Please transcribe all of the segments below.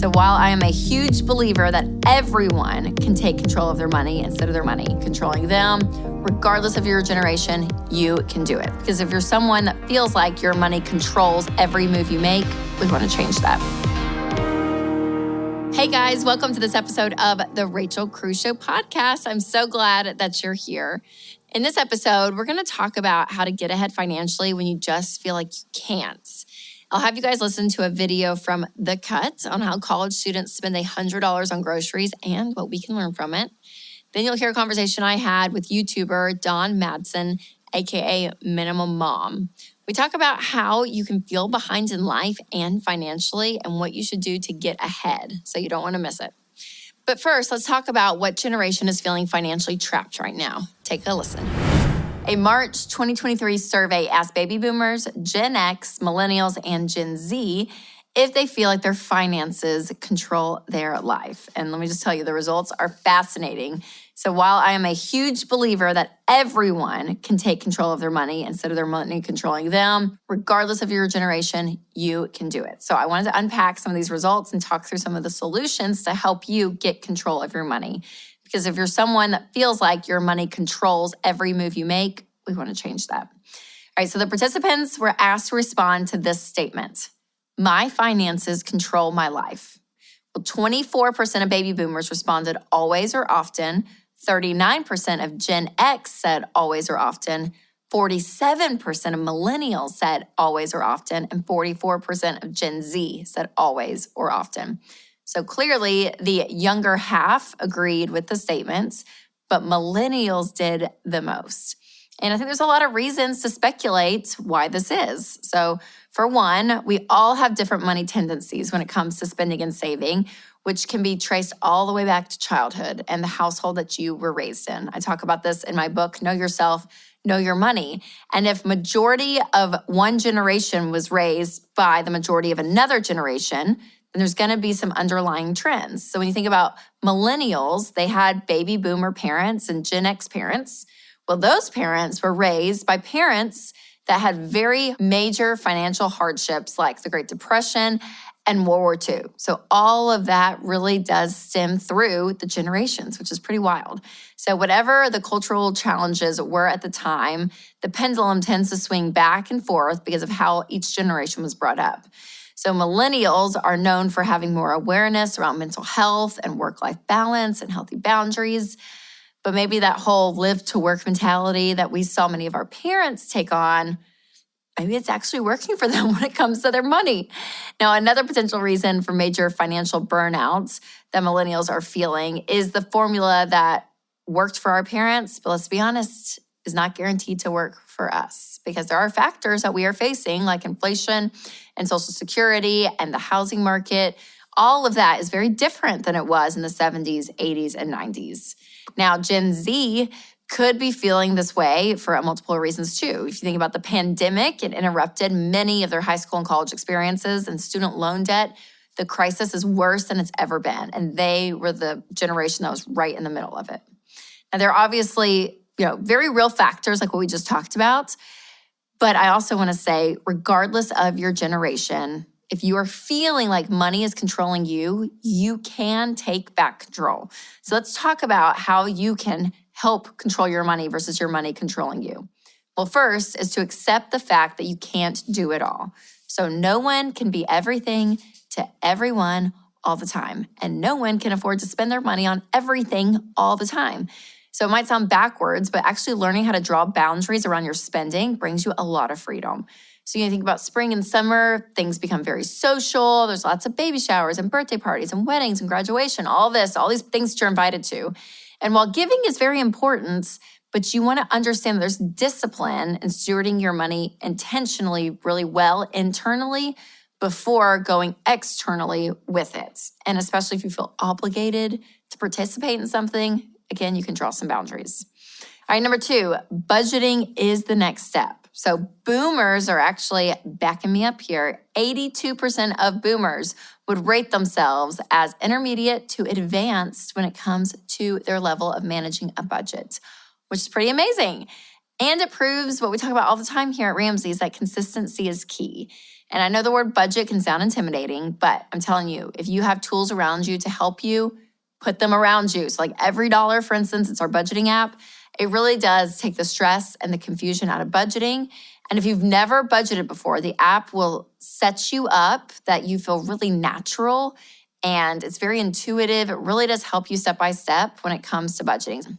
So while I am a huge believer that everyone can take control of their money instead of their money controlling them, regardless of your generation, you can do it. Because if you're someone that feels like your money controls every move you make, we want to change that. Hey guys, welcome to this episode of the Rachel Cruze Show podcast. I'm so glad that you're here. In this episode, we're going to talk about how to get ahead financially when you just feel like you can't. I'll have you guys listen to a video from The Cut on how college students spend $100 on groceries and what we can learn from it. Then you'll hear a conversation I had with YouTuber Dawn Madsen, aka Minimum Mom. We talk about how you can feel behind in life and financially and what you should do to get ahead, so you don't want to miss it. But first, let's talk about what generation is feeling financially trapped right now. Take a listen. A March 2023 survey asked baby boomers, Gen X, millennials, and Gen Z if they feel like their finances control their life. And let me just tell you, the results are fascinating. So while I am a huge believer that everyone can take control of their money instead of their money controlling them, regardless of your generation, you can do it. So I wanted to unpack some of these results and talk through some of the solutions to help you get control of your money. Because if you're someone that feels like your money controls every move you make, we want to change that. All right, so the participants were asked to respond to this statement. My finances control my life. Well, 24% of baby boomers responded always or often. 39% of Gen X said always or often. 47% of millennials said always or often. And 44% of Gen Z said always or often. So clearly, the younger half agreed with the statements, but millennials did the most. And I think there's a lot of reasons to speculate why this is. So for one, we all have different money tendencies when it comes to spending and saving, which can be traced all the way back to childhood and the household that you were raised in. I talk about this in my book, Know Yourself, Know Your Money. And if majority of one generation was raised by the majority of another generation, and there's going to be some underlying trends. So when you think about millennials, they had baby boomer parents and Gen X parents. Well, those parents were raised by parents that had very major financial hardships like the Great Depression and World War II. So all of that really does stem through the generations, which is pretty wild. So whatever the cultural challenges were at the time, the pendulum tends to swing back and forth because of how each generation was brought up. So millennials are known for having more awareness around mental health and work-life balance and healthy boundaries. But maybe that whole live to work mentality that we saw many of our parents take on, maybe it's actually working for them when it comes to their money. Now, another potential reason for major financial burnouts that millennials are feeling is the formula that worked for our parents, but let's be honest, is not guaranteed to work for us because there are factors that we are facing like inflation and Social Security and the housing market. All of that is very different than it was in the 70s, 80s, and 90s. Now, Gen Z could be feeling this way for multiple reasons too. If you think about the pandemic, it interrupted many of their high school and college experiences, and student loan debt, the crisis is worse than it's ever been. And they were the generation that was right in the middle of it. Now, there are obviously, very real factors like what we just talked about. But I also want to say, regardless of your generation, if you are feeling like money is controlling you, you can take back control. So let's talk about how you can help control your money versus your money controlling you. Well, first is to accept the fact that you can't do it all. So no one can be everything to everyone all the time. And no one can afford to spend their money on everything all the time. So it might sound backwards, but actually learning how to draw boundaries around your spending brings you a lot of freedom. So you think about spring and summer, things become very social. There's lots of baby showers and birthday parties and weddings and graduation, all these things that you're invited to. And while giving is very important, but you want to understand there's discipline in stewarding your money intentionally really well internally before going externally with it. And especially if you feel obligated to participate in something, again, you can draw some boundaries. All right, number 2, budgeting is the next step. So boomers are actually backing me up here. 82% of boomers would rate themselves as intermediate to advanced when it comes to their level of managing a budget, which is pretty amazing. And it proves what we talk about all the time here at Ramsey's, that consistency is key. And I know the word budget can sound intimidating, but I'm telling you, if you have tools around you to help you, put them around you. So like EveryDollar, for instance, it's our budgeting app. It really does take the stress and the confusion out of budgeting. And if you've never budgeted before, the app will set you up that you feel really natural, and it's very intuitive. It really does help you step by step when it comes to budgeting.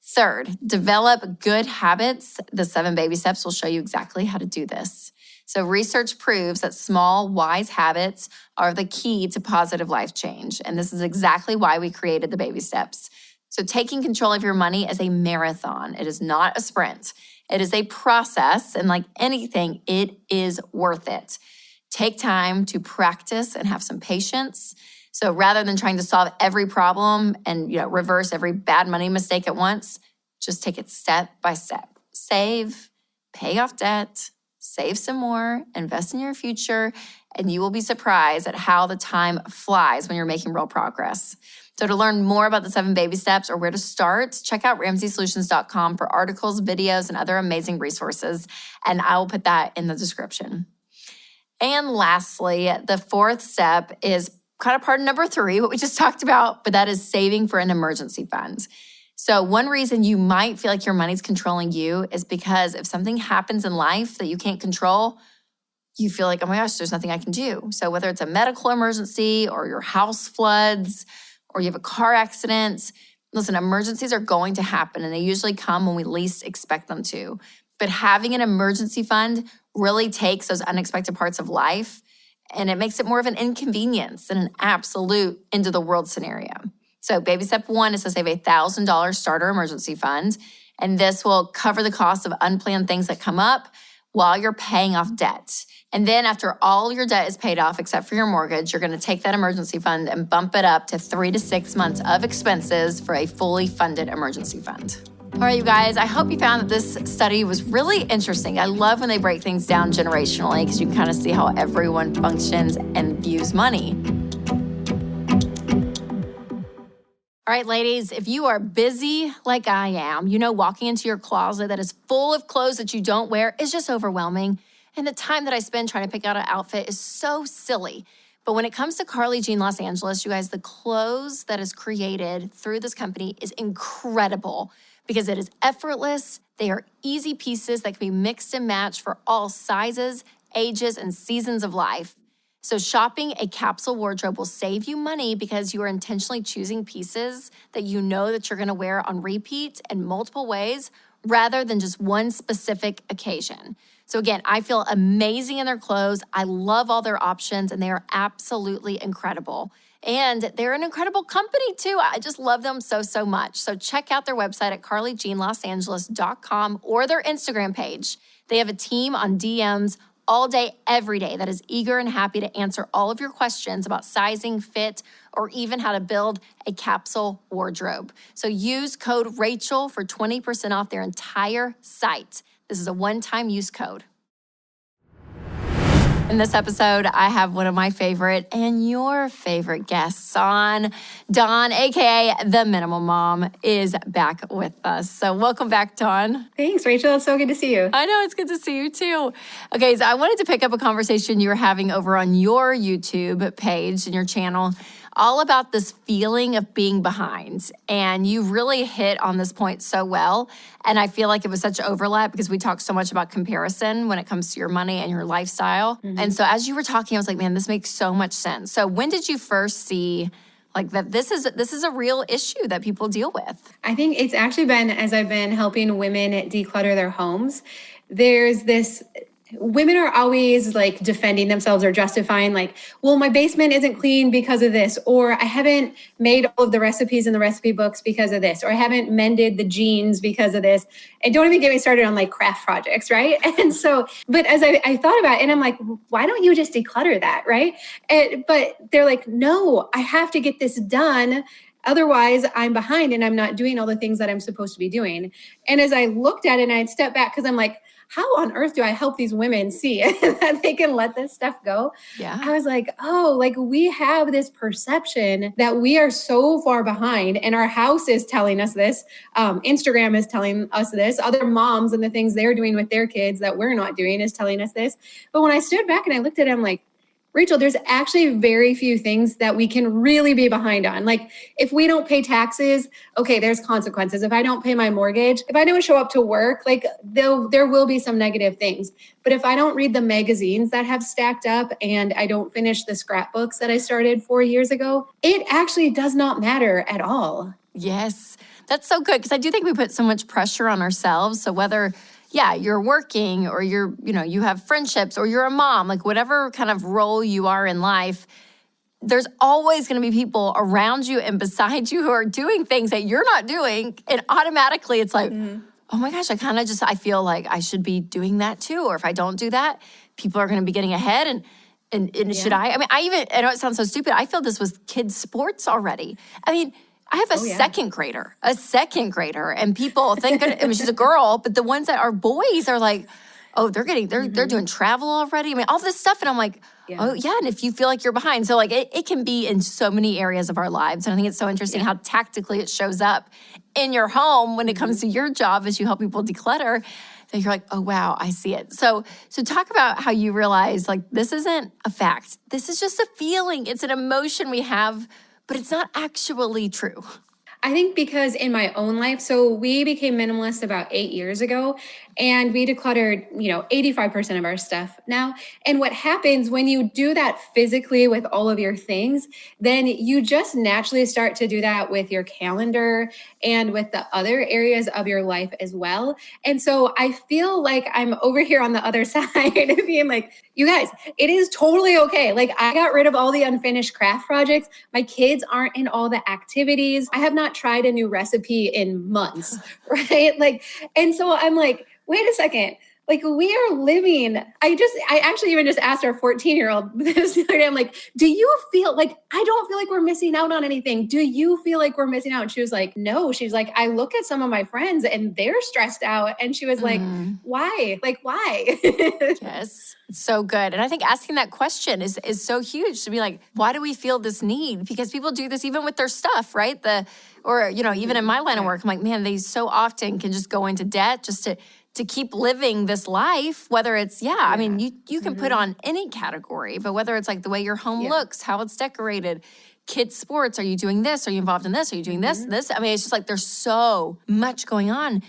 Third, develop good habits. The 7 baby steps will show you exactly how to do this. So research proves that small, wise habits are the key to positive life change. And this is exactly why we created the baby steps. So taking control of your money is a marathon. It is not a sprint. It is a process. And like anything, it is worth it. Take time to practice and have some patience. So rather than trying to solve every problem and reverse every bad money mistake at once, just take it step by step. Save, pay off debt, save some more, invest in your future, and you will be surprised at how the time flies when you're making real progress. So to learn more about the 7 baby steps or where to start, check out RamseySolutions.com for articles, videos, and other amazing resources. And I will put that in the description. And lastly, the 4th step is kind of part of number 3, what we just talked about, but that is saving for an emergency fund. So one reason you might feel like your money's controlling you is because if something happens in life that you can't control, you feel like, oh my gosh, there's nothing I can do. So whether it's a medical emergency or your house floods or you have a car accident, listen, emergencies are going to happen and they usually come when we least expect them to. But having an emergency fund really takes those unexpected parts of life and it makes it more of an inconvenience than an absolute end-of-the-world scenario. So baby step 1 is to save a $1,000 starter emergency fund. And this will cover the cost of unplanned things that come up while you're paying off debt. And then after all your debt is paid off, except for your mortgage, you're going to take that emergency fund and bump it up to 3 to 6 months of expenses for a fully funded emergency fund. All right, you guys, I hope you found that this study was really interesting. I love when they break things down generationally because you can kind of see how everyone functions and views money. All right, ladies, if you are busy like I am, walking into your closet that is full of clothes that you don't wear is just overwhelming. And the time that I spend trying to pick out an outfit is so silly. But when it comes to Carly Jean Los Angeles, you guys, the clothes that is created through this company is incredible because it is effortless. They are easy pieces that can be mixed and matched for all sizes, ages, and seasons of life. So shopping a capsule wardrobe will save you money because you are intentionally choosing pieces that you know that you're going to wear on repeat in multiple ways rather than just one specific occasion. So again, I feel amazing in their clothes. I love all their options and they are absolutely incredible. And they're an incredible company too. I just love them so, so much. So check out their website at carlyjeanlosangeles.com or their Instagram page. They have a team on DMs all day, every day that is eager and happy to answer all of your questions about sizing, fit, or even how to build a capsule wardrobe. So use code Rachel for 20% off their entire site. This is a one-time use code. In this episode, I have one of my favorite and your favorite guests on. Dawn, aka The Minimal Mom, is back with us. So welcome back, Dawn. Thanks, Rachel. It's so good to see you. I know, it's good to see you too. Okay, so I wanted to pick up a conversation you were having over on your YouTube page and your channel, all about this feeling of being behind. And you really hit on this point so well. And I feel like it was such overlap because we talk so much about comparison when it comes to your money and your lifestyle. Mm-hmm. And so as you were talking, I was like, man, this makes so much sense. So when did you first see like that this is a real issue that people deal with? I think it's actually been, as I've been helping women declutter their homes, there's this women are always like defending themselves or justifying like, well, my basement isn't clean because of this, or I haven't made all of the recipes in the recipe books because of this, or I haven't mended the jeans because of this. And don't even get me started on like craft projects, right? And so, but as I thought about it, and I'm like, why don't you just declutter that, right? But they're like, no, I have to get this done. Otherwise, I'm behind and I'm not doing all the things that I'm supposed to be doing. And as I looked at it and I'd step back, because I'm like, how on earth do I help these women see that they can let this stuff go? Yeah. I was like, oh, like we have this perception that we are so far behind, and our house is telling us this. Instagram is telling us this. Other moms and the things they're doing with their kids that we're not doing is telling us this. But when I stood back and I looked at him like, Rachel, there's actually very few things that we can really be behind on. Like if we don't pay taxes, okay, there's consequences. If I don't pay my mortgage, if I don't show up to work, like there will be some negative things. But if I don't read the magazines that have stacked up and I don't finish the scrapbooks that I started 4 years ago, it actually does not matter at all. Yes, that's so good because I do think we put so much pressure on ourselves. So whether you're working or you have friendships or you're a mom, like whatever kind of role you are in life, there's always going to be people around you and beside you who are doing things that you're not doing. And automatically it's like, oh my gosh, I feel like I should be doing that too. Or if I don't do that, people are going to be getting ahead. And should I know it sounds so stupid. I feel this with kids' sports already. I mean, I have a second grader, and people think, she's a girl, but the ones that are boys are like, oh, they're doing travel already. I mean, all this stuff. And I'm like, oh yeah. And if you feel like you're behind, so like it can be in so many areas of our lives. And I think it's so interesting how tactically it shows up in your home when it comes to your job as you help people declutter, that you're like, oh wow, I see it. So talk about how you realize like, this isn't a fact. This is just a feeling. It's an emotion we have, but it's not actually true. I think because in my own life, so we became minimalist about 8 years ago, and we decluttered, 85% of our stuff now. And what happens when you do that physically with all of your things, then you just naturally start to do that with your calendar and with the other areas of your life as well. And so I feel like I'm over here on the other side being like, you guys, it is totally okay. Like I got rid of all the unfinished craft projects. My kids aren't in all the activities. I have not tried a new recipe in months, right? Like, and so I'm like, wait a second. Like we are living. I actually even just asked our 14-year-old this the other day. I'm like, do you feel like, I don't feel like we're missing out on anything. Do you feel like we're missing out? And she was like, no. She's like, I look at some of my friends and they're stressed out. And she was like, why? Like, why? Yes. It's so good. And I think asking that question is so huge to be like, why do we feel this need? Because people do this even with their stuff, right? Even in my line of work, I'm like, man, they so often can just go into debt just to keep living this life, whether it's, I mean, you can put on any category, but whether it's like the way your home looks, how it's decorated, kids' sports, are you doing this? Are you involved in this? Are you doing this? I mean, it's just like there's so much going on.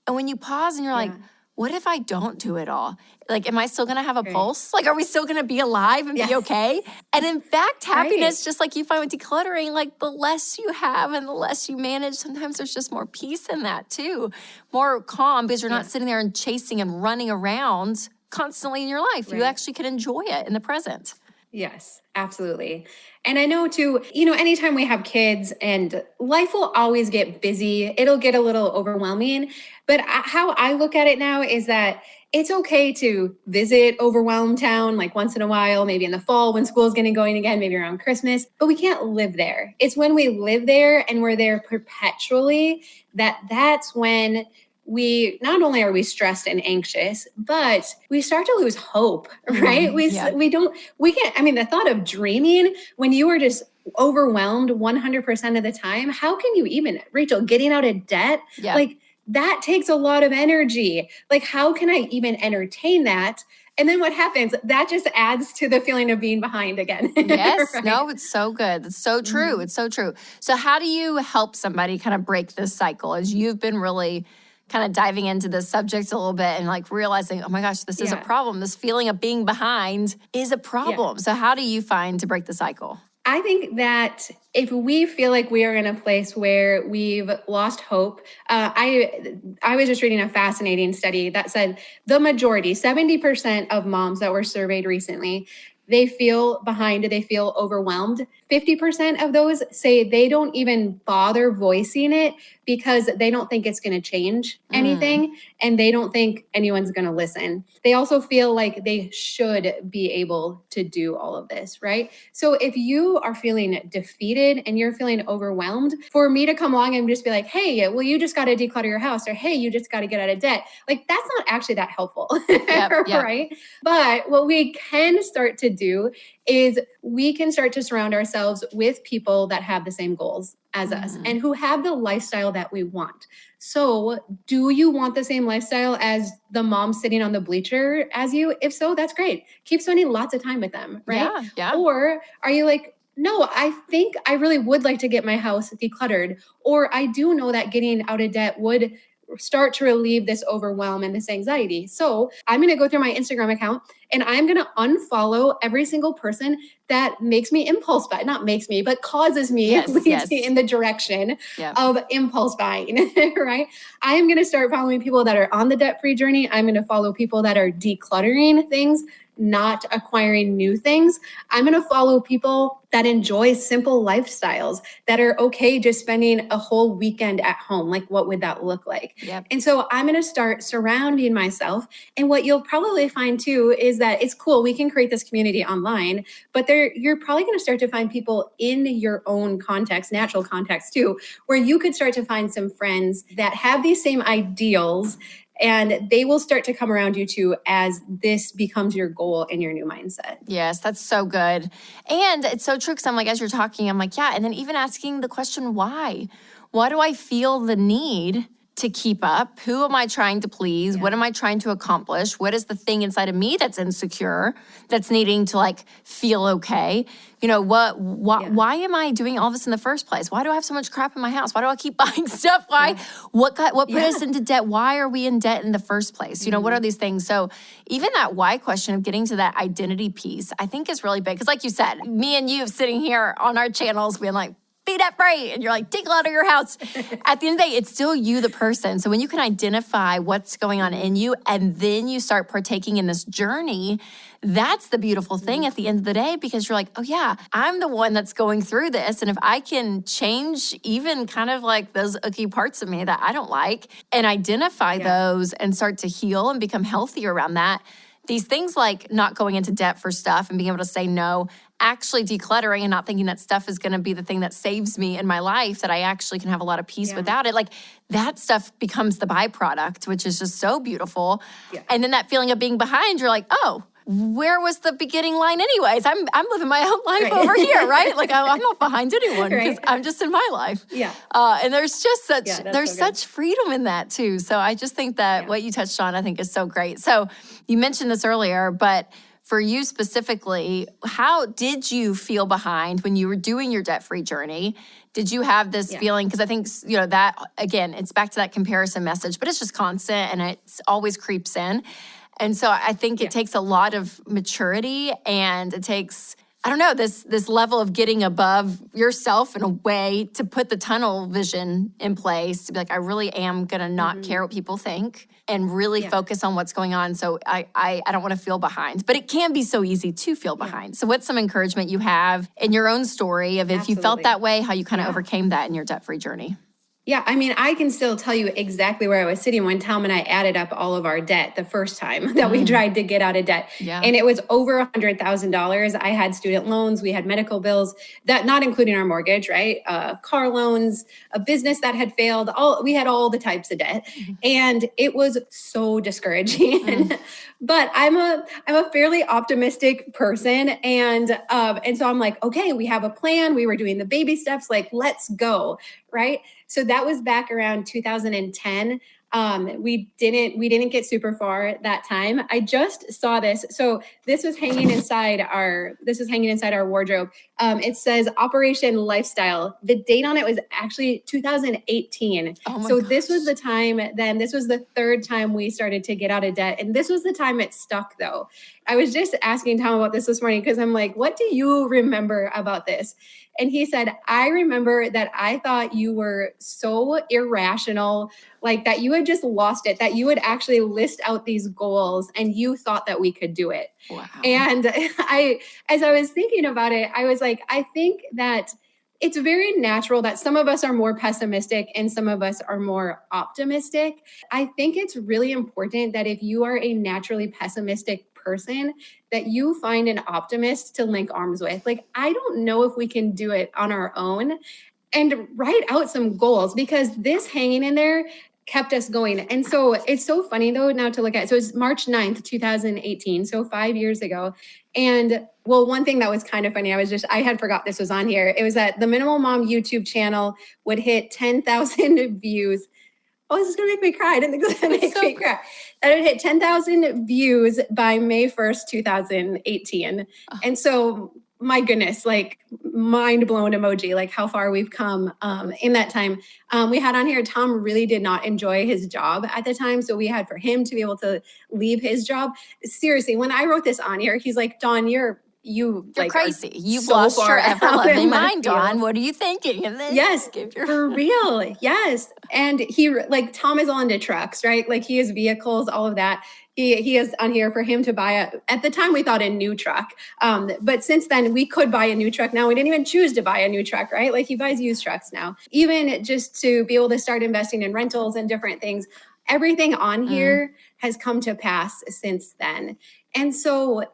And when you pause and you're like, what if I don't do it all? Like, am I still going to have a pulse? Like, are we still going to be alive and be okay? And in fact, happiness, just like you find with decluttering, like the less you have and the less you manage, sometimes there's just more peace in that too. More calm because you're not sitting there and chasing and running around constantly in your life. You actually can enjoy it in the present. Yes, absolutely. And I know too, anytime we have kids and life will always get busy, it'll get a little overwhelming. But how I look at it now is that it's okay to visit overwhelmed town like once in a while, maybe in the fall when school's getting going again, maybe around Christmas, but we can't live there. It's when we live there and we're there perpetually that's when we not only are we stressed and anxious, but we start to lose hope, right? We can't, I mean, the thought of dreaming when you are just overwhelmed 100% of the time, how can you even, Rachel, getting out of debt? Like that takes a lot of energy. Like, how can I even entertain that? And then what happens? That just adds to the feeling of being behind again. Yes. Right? No, it's so good. It's so true. It's so true. So how do you help somebody kind of break this cycle as you've been really kind of diving into this subject a little bit and like realizing, oh my gosh, this is a problem. This feeling of being behind is a problem. So how do you find to break the cycle? I think that if we feel like we are in a place where we've lost hope, I was just reading a fascinating study that said the majority, 70% of moms that were surveyed recently, they feel behind, they feel overwhelmed. 50% of those say they don't even bother voicing it because they don't think it's going to change anything. and they don't think anyone's going to listen. They also feel like they should be able to do all of this, right? So if you are feeling defeated and you're feeling overwhelmed, for me to come along and just be like, hey, well, you just got to declutter your house, or hey, you just got to get out of debt, like that's not actually that helpful, Yep. right? But what we can start to do is we can start to surround ourselves with people that have the same goals as us and who have the lifestyle that we want. So, do you want the same lifestyle as the mom sitting on the bleacher as you? If so, that's great. Keep spending lots of time with them, right? Yeah. Or are you like, no, I think I really would like to get my house decluttered, or I do know that getting out of debt would start to relieve this overwhelm and this anxiety. So I'm going to go through my Instagram account and I'm going to unfollow every single person that makes me impulse buy, not makes me, but causes me, leads me in the direction of impulse buying, right? I'm going to start following people that are on the debt-free journey. I'm going to follow people that are decluttering things, not acquiring new things. I'm going to follow people that enjoy simple lifestyles, that are okay just spending a whole weekend at home. Like, what would that look like? And so I'm going to start surrounding myself. And what you'll probably find too is that it's cool. We can create this community online, but you're probably going to start to find people in your own context, natural context too, where you could start to find some friends that have these same ideals, and they will start to come around you too as this becomes your goal and your new mindset. Yes, that's so good. And it's so true because I'm like, as you're talking, I'm like, yeah. And then even asking the question, why? Why do I feel the need to keep up? Who am I trying to please? What am I trying to accomplish? What is the thing inside of me that's insecure, that's needing to like feel okay? You know, why am I doing all this in the first place? Why do I have so much crap in my house? Why do I keep buying stuff? Why? What put us into debt? Why are we in debt in the first place? You know, what are these things? So even that why question of getting to that identity piece, I think is really big. Because like you said, me and you sitting here on our channels being like, be debt free, and you're like, declutter your house. At the end of the day, it's still you, the person. So when you can identify what's going on in you, and then you start partaking in this journey, that's the beautiful thing at the end of the day, because you're like, oh yeah, I'm the one that's going through this. And if I can change even kind of like those icky parts of me that I don't like and identify those and start to heal and become healthier around that, these things like not going into debt for stuff and being able to say no, actually decluttering and not thinking that stuff is going to be the thing that saves me in my life, that I actually can have a lot of peace without it. Like that stuff becomes the byproduct, which is just so beautiful. And then that feeling of being behind, you're like, oh, where was the beginning line anyways? I'm living my own life over here, right? Like I'm not behind anyone because I'm just in my life. And there's just such freedom in that too. So I just think that what you touched on, I think is so great. So you mentioned this earlier, but for you specifically, how did you feel behind when you were doing your debt-free journey? Did you have this feeling? Because I think, you know, that, again, it's back to that comparison message, but it's just constant and it always creeps in. And so I think it takes a lot of maturity, and it takes, I don't know, this level of getting above yourself in a way to put the tunnel vision in place, to be like, I really am going to not care what people think and really focus on what's going on. So I don't want to feel behind. But it can be so easy to feel behind. So what's some encouragement you have in your own story of if you felt that way, how you kind of overcame that in your debt-free journey? Yeah, I mean, I can still tell you exactly where I was sitting when Tom and I added up all of our debt the first time that we tried to get out of debt. And it was over $100,000. I had student loans, we had medical bills, that not including our mortgage, right? Car loans, a business that had failed, we had all the types of debt. And it was so discouraging. But I'm a fairly optimistic person. And so I'm like, okay, we have a plan. We were doing the baby steps, like, let's go, right? So that was back around 2010. We didn't get super far that time. I just saw this. So this was hanging inside our wardrobe. It says Operation Lifestyle. The date on it was actually 2018. So this was the time then. This was the third time we started to get out of debt. And this was the time it stuck though. I was just asking Tom about this morning because I'm like, what do you remember about this? And he said, I remember that I thought you were so irrational, like that you had just lost it, that you would actually list out these goals and you thought that we could do it. Wow. And as I was thinking about it, I was like, I think that it's very natural that some of us are more pessimistic and some of us are more optimistic. I think it's really important that if you are a naturally pessimistic person, that you find an optimist to link arms with. Like, I don't know if we can do it on our own, and write out some goals, because this hanging in there kept us going. And so it's so funny though now to look at. So it's March 9th, 2018, so 5 years ago. And well, one thing that was kind of funny, I had forgot this was on here. It was that the Minimal Mom YouTube channel would hit 10,000 views. Oh, this is gonna make me cry. I didn't think this would make me cry. That it hit 10,000 views by May 1st, 2018. And so, my goodness, like mind blown emoji, like how far we've come in that time. We had on here, Tom really did not enjoy his job at the time. So we had for him to be able to leave his job. Seriously, when I wrote this on here, he's like, Dawn, you're like, crazy. You've so lost your ever-loving mind, Dawn. What are you thinking? And then yes, for real. Yes. And he, like, Tom is all into trucks, right? Like, he has vehicles, all of that. He is on here for him to buy at the time we thought a new truck. But since then we could buy a new truck. Now we didn't even choose to buy a new truck, right? Like, he buys used trucks now. Even just to be able to start investing in rentals and different things, everything on here has come to pass since then. And so,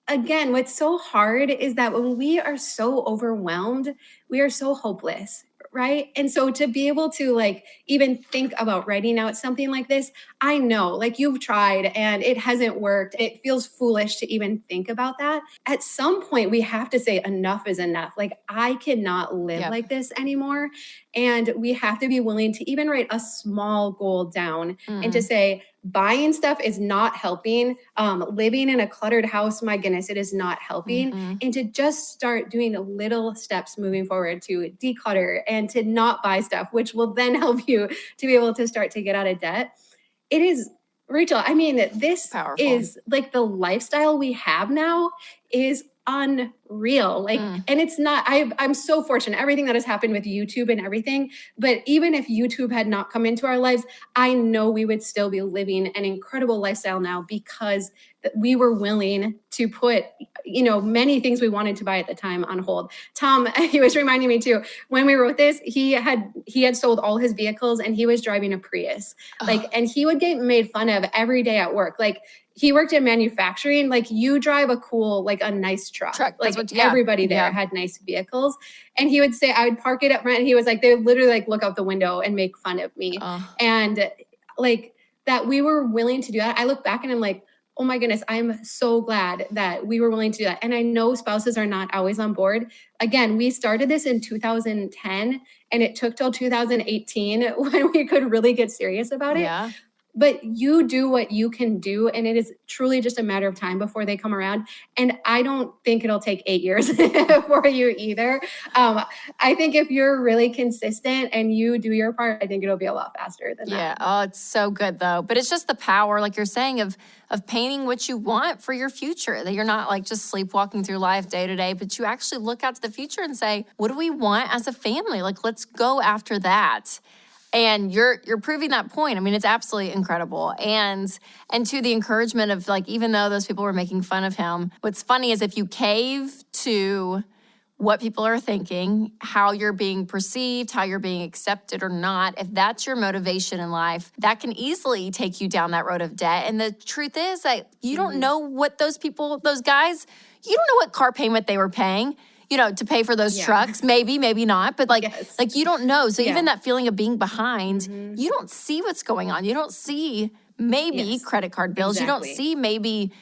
again, what's so hard is that when we are so overwhelmed, we are so hopeless, right? And so to be able to like even think about writing out something like this, I know like you've tried and it hasn't worked. It feels foolish to even think about that. At some point, we have to say enough is enough. Like, I cannot live like this anymore. And we have to be willing to even write a small goal down and to say, buying stuff is not helping. Living in a cluttered house, my goodness, it is not helping. And to just start doing little steps moving forward to declutter and to not buy stuff, which will then help you to be able to start to get out of debt. It is, Rachel, I mean, this powerful. Is like the lifestyle we have now is unreal. Like, and it's not, I'm so fortunate, everything that has happened with YouTube and everything, but even if YouTube had not come into our lives, I know we would still be living an incredible lifestyle now, because we were willing to put, many things we wanted to buy at the time on hold. Tom, he was reminding me too, when we wrote this, he had sold all his vehicles and he was driving a Prius, and he would get made fun of every day at work. Like, he worked in manufacturing. Like, you drive a cool, like a nice truck. Like, everybody there had nice vehicles. And he would say, I would park it up front. And he was like, they would literally like look out the window and make fun of me. And like that we were willing to do that. I look back and I'm like, oh my goodness, I'm so glad that we were willing to do that. And I know spouses are not always on board. Again, we started this in 2010 and it took till 2018 when we could really get serious about it. Yeah. But you do what you can do, and it is truly just a matter of time before they come around. And I don't think it'll take 8 years for you either. I think if you're really consistent and you do your part, I think it'll be a lot faster than that. Yeah. Oh, it's so good though. But it's just the power, like you're saying, of painting what you want for your future. That you're not like just sleepwalking through life day to day, but you actually look out to the future and say, what do we want as a family? Like, let's go after that. And you're proving that point. I mean, it's absolutely incredible. And to the encouragement of like, even though those people were making fun of him, what's funny is if you cave to what people are thinking, how you're being perceived, how you're being accepted or not, if that's your motivation in life, that can easily take you down that road of debt. And the truth is that you don't know what those guys, you don't know what car payment they were paying, to pay for those trucks, maybe not, but like you don't know. So even that feeling of being behind, you don't see what's going on. You don't see maybe credit card bills. Exactly. You don't see maybe,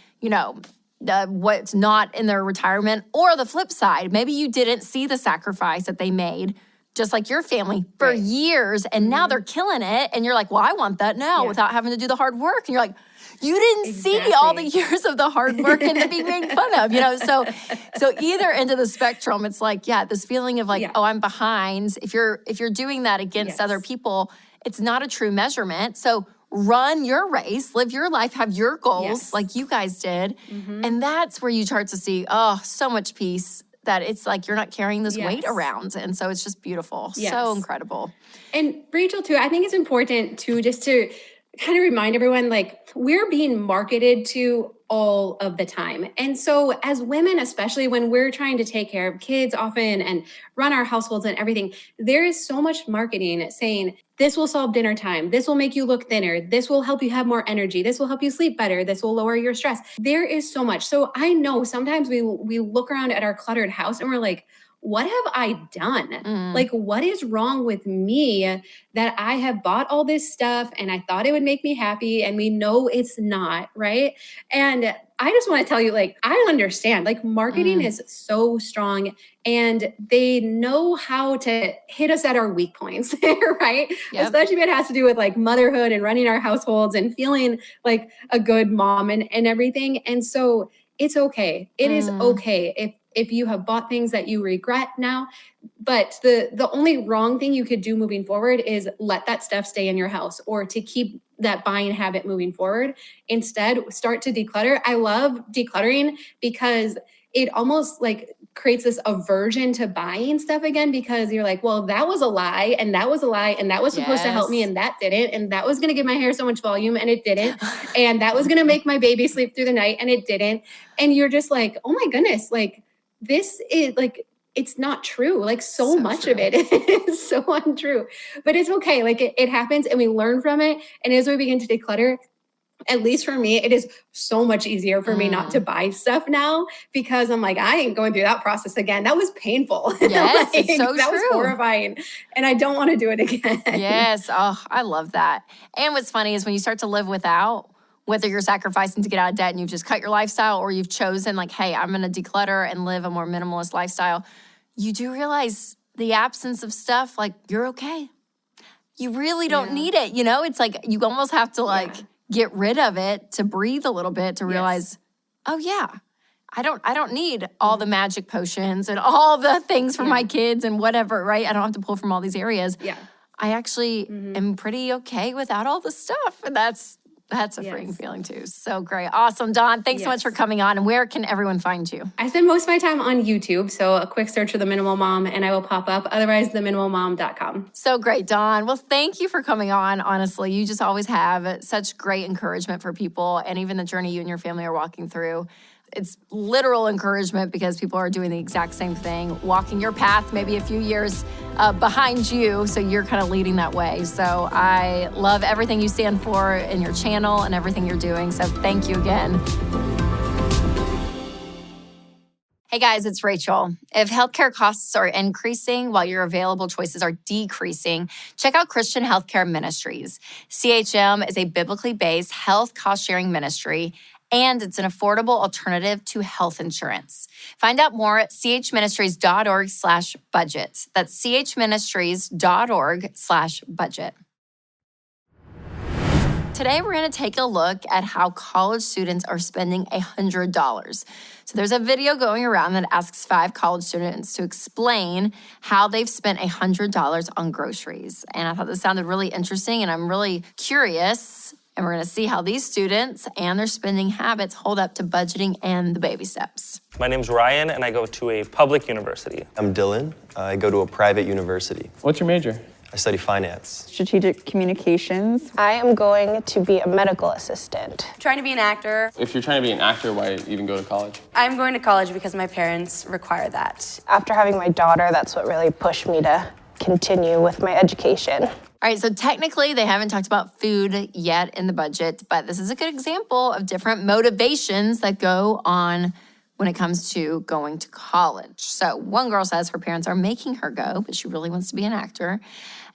what's not in their retirement, or the flip side. Maybe you didn't see the sacrifice that they made, just like your family, for years, and now they're killing it. And you're like, well, I want that now without having to do the hard work. And you're like, you didn't see all the years of the hard work and the being made fun of, So either end of the spectrum, it's like, this feeling of like, oh, I'm behind. If you're doing that against other people, it's not a true measurement. So run your race, live your life, have your goals like you guys did. And that's where you start to see, so much peace, that it's like you're not carrying this weight around. And so it's just beautiful. So incredible. And Rachel, too, I think it's important to just to kind of remind everyone, like, we're being marketed to all of the time. And so as women, especially when we're trying to take care of kids often and run our households and everything, there is so much marketing saying, this will solve dinner time. This will make you look thinner. This will help you have more energy. This will help you sleep better. This will lower your stress. There is so much. So I know sometimes we look around at our cluttered house and we're like, what have I done? Like, what is wrong with me that I have bought all this stuff and I thought it would make me happy, and we know it's not, right? And I just want to tell you, like, I understand, like, marketing is so strong and they know how to hit us at our weak points, right? Yep. Especially if it has to do with like motherhood and running our households and feeling like a good mom and everything. And so it's okay. It is okay if you have bought things that you regret now. But the only wrong thing you could do moving forward is let that stuff stay in your house, or to keep that buying habit moving forward. Instead, start to declutter. I love decluttering because it almost like creates this aversion to buying stuff again, because you're like, well, that was a lie, and that was a lie, and that was supposed to help me, and that didn't, and that was going to give my hair so much volume, and it didn't, and that was going to make my baby sleep through the night, and it didn't. And you're just like, oh my goodness, like, this is like, it's not true. Like, so much of it is so untrue, but it's okay. Like, it happens and we learn from it. And as we begin to declutter, at least for me, it is so much easier for me not to buy stuff now, because I'm like, I ain't going through that process again. That was painful. Yes, like, it's so that true. was horrifying, and I don't want to do it again. Yes. Oh, I love that. And what's funny is when you start to live without, whether you're sacrificing to get out of debt and you've just cut your lifestyle, or you've chosen like, hey, I'm going to declutter and live a more minimalist lifestyle, you do realize the absence of stuff, like, you're okay. You really don't need it. You know, it's like you almost have to like get rid of it to breathe a little bit, to realize, oh yeah, I don't need all the magic potions and all the things for my kids and whatever, right? I don't have to pull from all these areas. Yeah. I actually am pretty okay without all the stuff. And that's a freeing feeling too. So great. Awesome. Dawn, thanks so much for coming on. And where can everyone find you? I spend most of my time on YouTube. So a quick search for The Minimal Mom and I will pop up. Otherwise, theminimalmom.com. So great, Dawn. Well, thank you for coming on. Honestly, you just always have such great encouragement for people, and even the journey you and your family are walking through. It's literal encouragement because people are doing the exact same thing, walking your path, maybe a few years behind you. So you're kind of leading that way. So I love everything you stand for in your channel and everything you're doing. So thank you again. Hey guys, it's Rachel. If healthcare costs are increasing while your available choices are decreasing, check out Christian Healthcare Ministries. CHM is a biblically based health cost sharing ministry, and it's an affordable alternative to health insurance. Find out more at chministries.org/budget. That's chministries.org/budget. Today, we're going to take a look at how college students are spending $100. So there's a video going around that asks 5 college students to explain how they've spent $100 on groceries. And I thought this sounded really interesting, and I'm really curious. And we're going to see how these students and their spending habits hold up to budgeting and the baby steps. My name's Ryan, and I go to a public university. I'm Dylan. I go to a private university. What's your major? I study finance. Strategic communications. I am going to be a medical assistant. Trying to be an actor. If you're trying to be an actor, why even go to college? I'm going to college because my parents require that. After having my daughter, that's what really pushed me to continue with my education. All right, so technically they haven't talked about food yet in the budget, but this is a good example of different motivations that go on when it comes to going to college. So one girl says her parents are making her go, but she really wants to be an actor.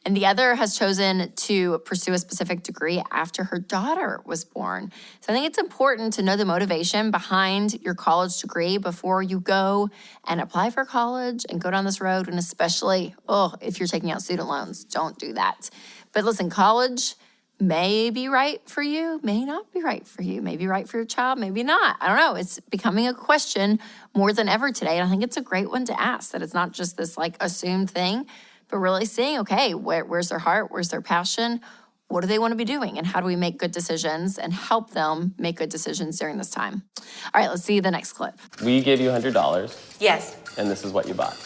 And the other has chosen to pursue a specific degree after her daughter was born. So I think it's important to know the motivation behind your college degree before you go and apply for college and go down this road. And especially, if you're taking out student loans, don't do that. But listen, college may be right for you, may not be right for you, may be right for your child, maybe not. I don't know. It's becoming a question more than ever today. And I think it's a great one to ask, that it's not just this like assumed thing, but really seeing, okay, where's their heart? Where's their passion? What do they want to be doing? And how do we make good decisions and help them make good decisions during this time? All right, let's see the next clip. We gave you $100, Yes. and this is what you bought.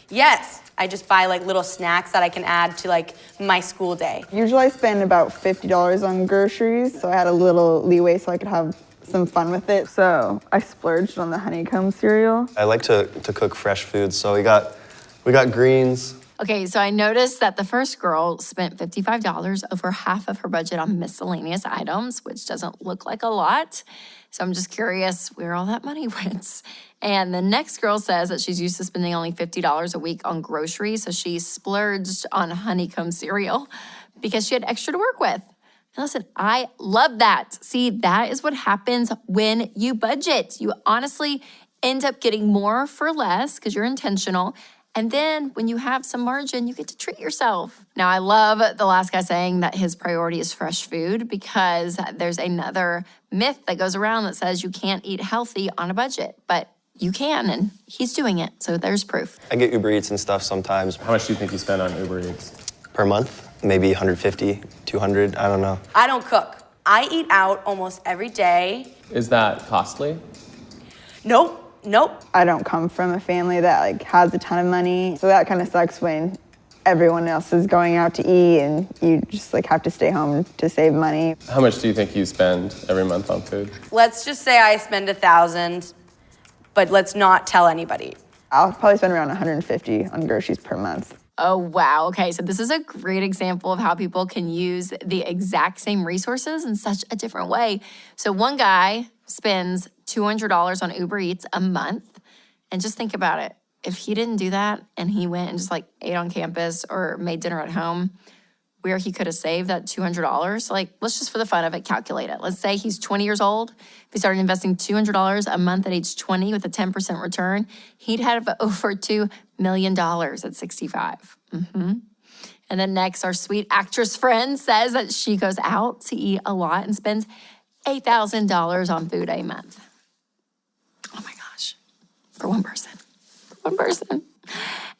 Yes. I just buy like little snacks that I can add to like my school day. Usually I spend about $50 on groceries, so I had a little leeway so I could have some fun with it. So I splurged on the honeycomb cereal. I like to cook fresh foods, so we got greens. Okay, so I noticed that the first girl spent $55, over half of her budget on miscellaneous items, which doesn't look like a lot. So I'm just curious where all that money went. And the next girl says that she's used to spending only $50 a week on groceries, so she splurged on honeycomb cereal because she had extra to work with. And listen, I love that. See, that is what happens when you budget. You honestly end up getting more for less because you're intentional. And then when you have some margin, you get to treat yourself. Now, I love the last guy saying that his priority is fresh food because there's another myth that goes around that says you can't eat healthy on a budget, but you can, and he's doing it. So there's proof. I get Uber Eats and stuff sometimes. How much do you think you spend on Uber Eats? Per month, maybe 150, 200, I don't know. I don't cook. I eat out almost every day. Is that costly? Nope. I don't come from a family that like has a ton of money. So that kind of sucks when everyone else is going out to eat and you just like have to stay home to save money. How much do you think you spend every month on food? Let's just say I spend $1,000, but let's not tell anybody. I'll probably spend around 150 on groceries per month. Oh, wow. Okay, so this is a great example of how people can use the exact same resources in such a different way. So one guy spends $200 on Uber Eats a month. And just think about it. If he didn't do that and he went and just like ate on campus or made dinner at home, where he could have saved that $200, like let's just for the fun of it, calculate it. Let's say he's 20 years old. If he started investing $200 a month at age 20 with a 10% return, he'd have over $2 million at 65. And then next, our sweet actress friend says that she goes out to eat a lot and spends $8,000 on food a month. Oh my gosh, for one person.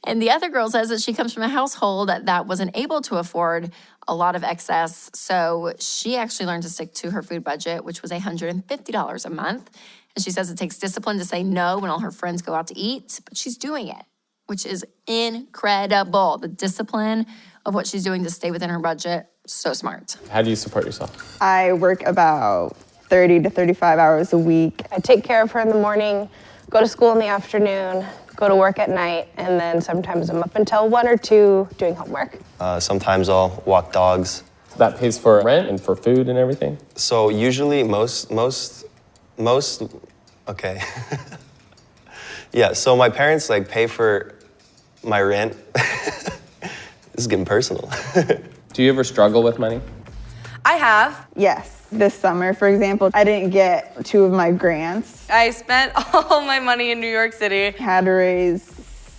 And the other girl says that she comes from a household that wasn't able to afford a lot of excess. So she actually learned to stick to her food budget, which was $150 a month. And she says it takes discipline to say no when all her friends go out to eat, but she's doing it, which is incredible. The discipline of what she's doing to stay within her budget, so smart. How do you support yourself? I work about 30 to 35 hours a week. I take care of her in the morning, go to school in the afternoon, go to work at night, and then sometimes I'm up until 1 or 2 doing homework. Sometimes I'll walk dogs. That pays for rent and for food and everything? So usually most, okay. Yeah, so my parents like pay for my rent. This is getting personal. Do you ever struggle with money? I have. Yes. This summer, for example, I didn't get 2 of my grants. I spent all my money in New York City. Had to raise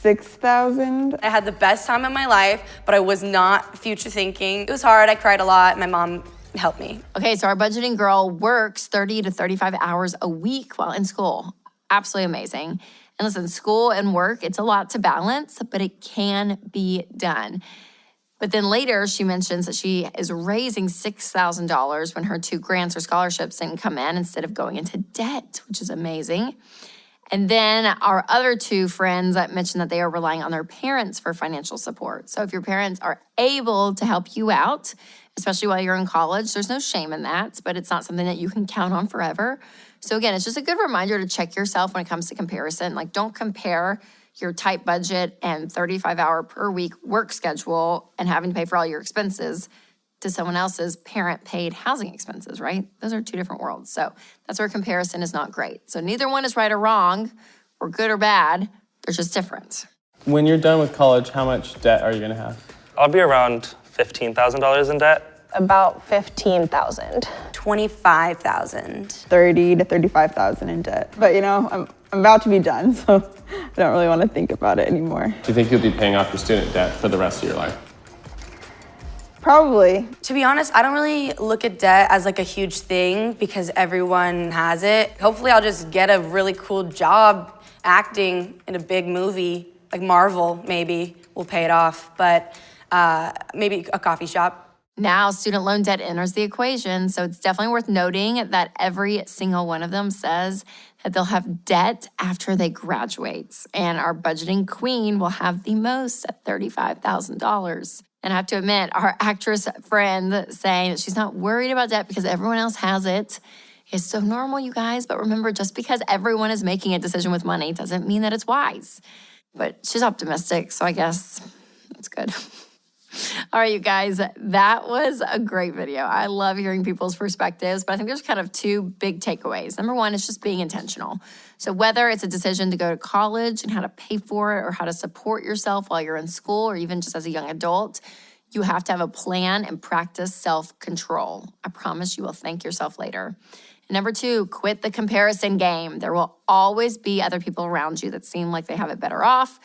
$6,000. I had the best time of my life, but I was not future thinking. It was hard. I cried a lot. My mom helped me. Okay, so our budgeting girl works 30 to 35 hours a week while in school. Absolutely amazing. And listen, school and work, it's a lot to balance, but it can be done. But then later, she mentions that she is raising $6,000 when her 2 grants or scholarships didn't come in instead of going into debt, which is amazing. And then our other 2 friends that mentioned that they are relying on their parents for financial support. So if your parents are able to help you out, especially while you're in college, there's no shame in that, but it's not something that you can count on forever. So again, it's just a good reminder to check yourself when it comes to comparison. Like, don't compare your tight budget and 35-hour per week work schedule and having to pay for all your expenses to someone else's parent-paid housing expenses, right? Those are 2 different worlds. So that's where comparison is not great. So neither one is right or wrong or good or bad. They're just different. When you're done with college, how much debt are you going to have? I'll be around $15,000 in debt. About 15,000. 25,000. 30 to 35,000 in debt. But you know, I'm about to be done, so I don't really want to think about it anymore. Do you think you'll be paying off your student debt for the rest of your life? Probably. To be honest, I don't really look at debt as like a huge thing because everyone has it. Hopefully I'll just get a really cool job acting in a big movie, like Marvel maybe will pay it off, but maybe a coffee shop. Now, student loan debt enters the equation, so it's definitely worth noting that every single one of them says that they'll have debt after they graduate. And our budgeting queen will have the most at $35,000. And I have to admit, our actress friend saying that she's not worried about debt because everyone else has it It's so normal, you guys. But remember, just because everyone is making a decision with money doesn't mean that it's wise. But she's optimistic, so I guess that's good. All right, you guys, that was a great video. I love hearing people's perspectives, but I think there's kind of two big takeaways. Number one is just being intentional. So whether it's a decision to go to college and how to pay for it or how to support yourself while you're in school or even just as a young adult, you have to have a plan and practice self-control. I promise you will thank yourself later. And number two, quit the comparison game. There will always be other people around you that seem like they have it better off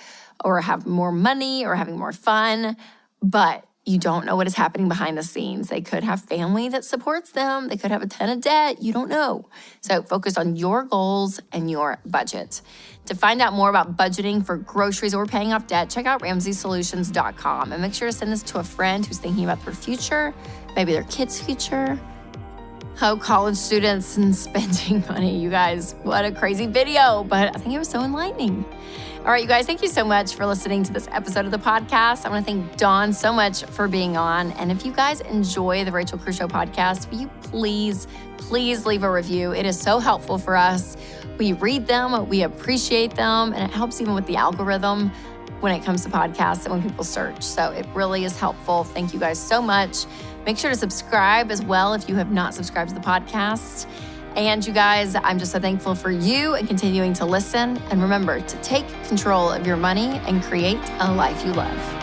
or have more money or having more fun, but you don't know what is happening behind the scenes. They could have family that supports them. They could have a ton of debt. You don't know. So focus on your goals and your budget. To find out more about budgeting for groceries or paying off debt, check out RamseySolutions.com and make sure to send this to a friend who's thinking about their future, maybe their kids' future. Oh, college students and spending money. You guys, what a crazy video, but I think it was so enlightening. All right, you guys, thank you so much for listening to this episode of the podcast. I want to thank Dawn so much for being on. And if you guys enjoy the Rachel Crusoe podcast, will you please leave a review? It is so helpful for us. We read them, we appreciate them, and it helps even with the algorithm when it comes to podcasts and when people search. So it really is helpful. Thank you guys so much. Make sure to subscribe as well if you have not subscribed to the podcast. And you guys, I'm just so thankful for you and continuing to listen. And remember to take control of your money and create a life you love.